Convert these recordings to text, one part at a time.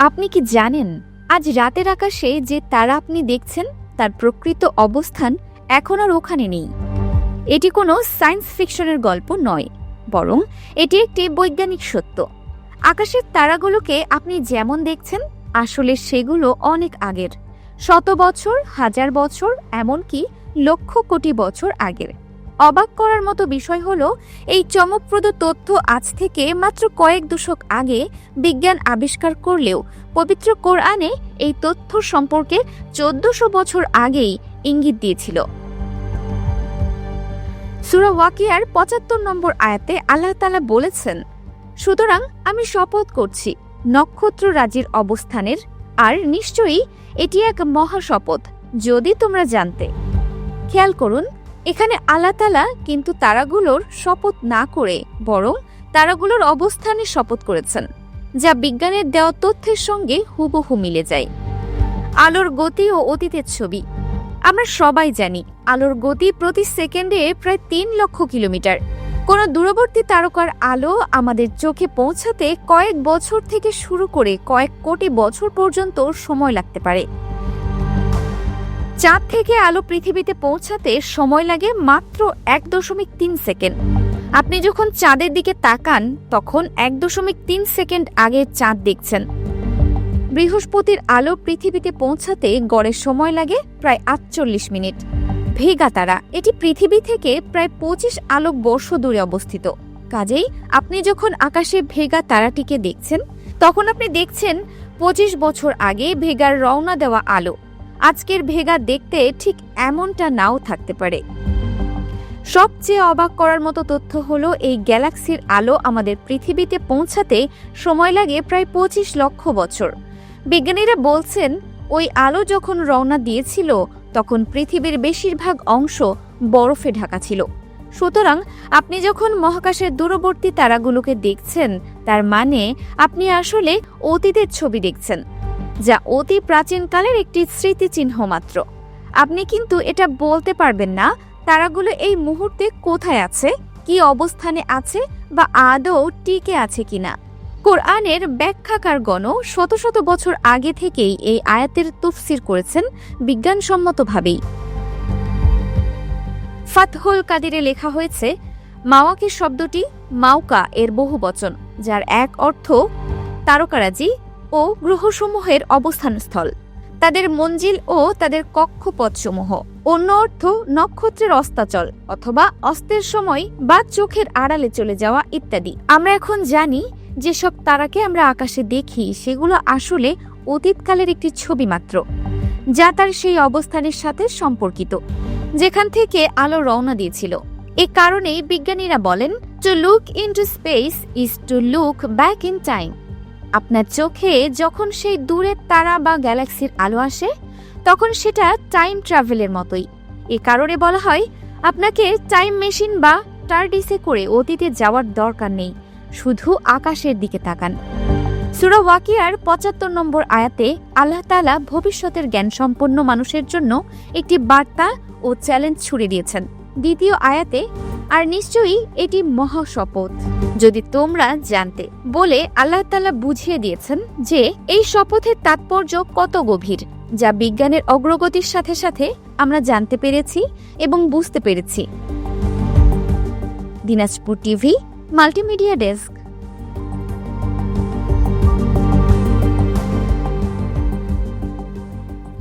আপনি কি জানেন আজ রাতের আকাশে যে তারা আপনি দেখছেন তার প্রকৃত অবস্থান এখন আর ওখানে নেই। এটি কোনো সায়েন্স ফিকশনের গল্প নয়, বরং এটি একটি বৈজ্ঞানিক সত্য। আকাশের তারাগুলোকে আপনি যেমন দেখছেন আসলে সেগুলো অনেক আগের, শত বছর, হাজার বছর, এমনকি লক্ষ কোটি বছর আগের। অবাক করার মতো বিষয় হলো এই চমকপ্রদ তথ্য আজ থেকে মাত্র কয়েক দশক আগে বিজ্ঞান আবিষ্কার করলেও পবিত্র কোরআনে এই তথ্য সম্পর্কে 1400 বছর আগেই ইঙ্গিত দিয়েছিল। সূরা ওয়াকিয়ার 75 নম্বর আয়াতে আল্লাহ তাআলা বলেছেন, সুতরাং আমি শপথ করছি নক্ষত্র রাজির অবস্থানের, আর নিশ্চয়ই এটি এক মহা শপথ যদি তোমরা জানতে। খেয়াল করুন, এখানে আল্লাহ তাআলা কিন্তু তারাগুলোর শপথ না করে বরং তারাগুলোর অবস্থানের শপথ করেছেন, যা বিজ্ঞানের দেওয়া তথ্যের সঙ্গে হুবহু মিলে যায়। আলোর গতি ও অতীতের ছবি। আমরা সবাই জানি আলোর গতি প্রতি সেকেন্ডে প্রায় 3 লক্ষ কিলোমিটার। কোনো দূরবর্তী তারকার আলো আমাদের চোখে পৌঁছাতে কয়েক বছর থেকে শুরু করে কয়েক কোটি বছর পর্যন্ত সময় লাগতে পারে। চাঁদ থেকে আলো পৃথিবীতে পৌঁছাতে সময় লাগে মাত্র 1.3 সেকেন্ড। আপনি যখন চাঁদের দিকে তাকান তখন 1.3 সেকেন্ড আগে চাঁদ দেখছেন। বৃহস্পতির আলো পৃথিবীতে পৌঁছাতে গড়ে সময় লাগে প্রায় 48 মিনিট। ভেগা তারা, এটি পৃথিবী থেকে প্রায় 25 আলোক বর্ষ দূরে অবস্থিত। কাজেই আপনি যখন আকাশে ভেগা তারাটিকে দেখছেন তখন আপনি দেখছেন 25 বছর আগে ভেগার রওনা দেওয়া আলো। আজকের ভেগা দেখতে ঠিক এমনটা নাও থাকতে পারে। সবচেয়ে অবাক করার মতো তথ্য হলো এই গ্যালাক্সির আলো আমাদের পৃথিবীতে পৌঁছাতে সময় লাগে প্রায় 25 লক্ষ বছর। বিজ্ঞানীরা বলছেন ওই আলো যখন রওনা দিয়েছিল তখন পৃথিবীর বেশিরভাগ অংশ বরফে ঢাকা ছিল। সুতরাং আপনি যখন মহাকাশের দূরবর্তী তারাগুলোকে দেখছেন তার মানে আপনি আসলে অতীতের ছবি দেখছেন, যা অতি প্রাচীনকালের একটি স্মৃতিচিহ্ন মাত্র। আপনি কিন্তু এটা বলতে পারবেন না তারাগুলো এই মুহূর্তে কোথায় আছে, কি অবস্থানে আছে বা আদৌ টিকে আছে কিনা। কোরআনের ব্যাখ্যাকারগণ শত শত বছর আগে থেকেই এই আয়াতের তাফসীর করেছেন বিজ্ঞানসম্মতভাবেই। ফাতহুল কাদিরে লেখা হয়েছে, মাওয়াকি শব্দটি মাউকা এর বহুবচন, যার এক অর্থ তারকারাজি ও গ্রহসমূহের অবস্থানস্থল, তাদের মঞ্জিল ও তাদের কক্ষপথসমূহ। অন্য অর্থ নক্ষত্রের অস্তাচল অথবা অস্তের সময় বা চোখের আড়ালে চলে যাওয়া ইত্যাদি। আমরা এখন জানি যেসব তারাকে আমরা আকাশে দেখি সেগুলো আসলে অতীতকালের একটি ছবি মাত্র, যা তার সেই অবস্থানের সাথে সম্পর্কিত যেখান থেকে আলো রওনা দিয়েছিল। এ কারণেই বিজ্ঞানীরা বলেন, to look into space is to look back in time. আপনার চোখে যখন সেই দূরের তারা বা গ্যালাক্সির আলো আসে তখন সেটা টাইম ট্রাভেলের মতোই। এ কারণে বলা হয় আপনাকে টাইম মেশিন বা টার্ডিসে করে অতীতে যাওয়ার দরকার নেই, শুধু আকাশের দিকে তাকান। সূরা ওয়াকিয়ার 75 নম্বর আয়াতে আল্লাহ তাআলা ভবিষ্যতের জ্ঞান সম্পন্ন মানুষের জন্য একটি বার্তা ও চ্যালেঞ্জ ছুড়ে দিয়েছেন। দ্বিতীয় আয়াতে, আর নিশ্চয়ই এটি মহা শপথ যদি তোমরা জানতে, বলে আল্লাহ তাআলা বুঝিয়ে দিয়েছেন যে এই শপথের তাৎপর্য কত গভীর, যা বিজ্ঞানের অগ্রগতির সাথে সাথে আমরা জানতে পেরেছি এবং বুঝতে পেরেছি। Dinajpur TV multimedia desk.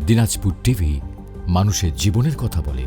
Dinajpur TV মানুষের জীবনের কথা বলে।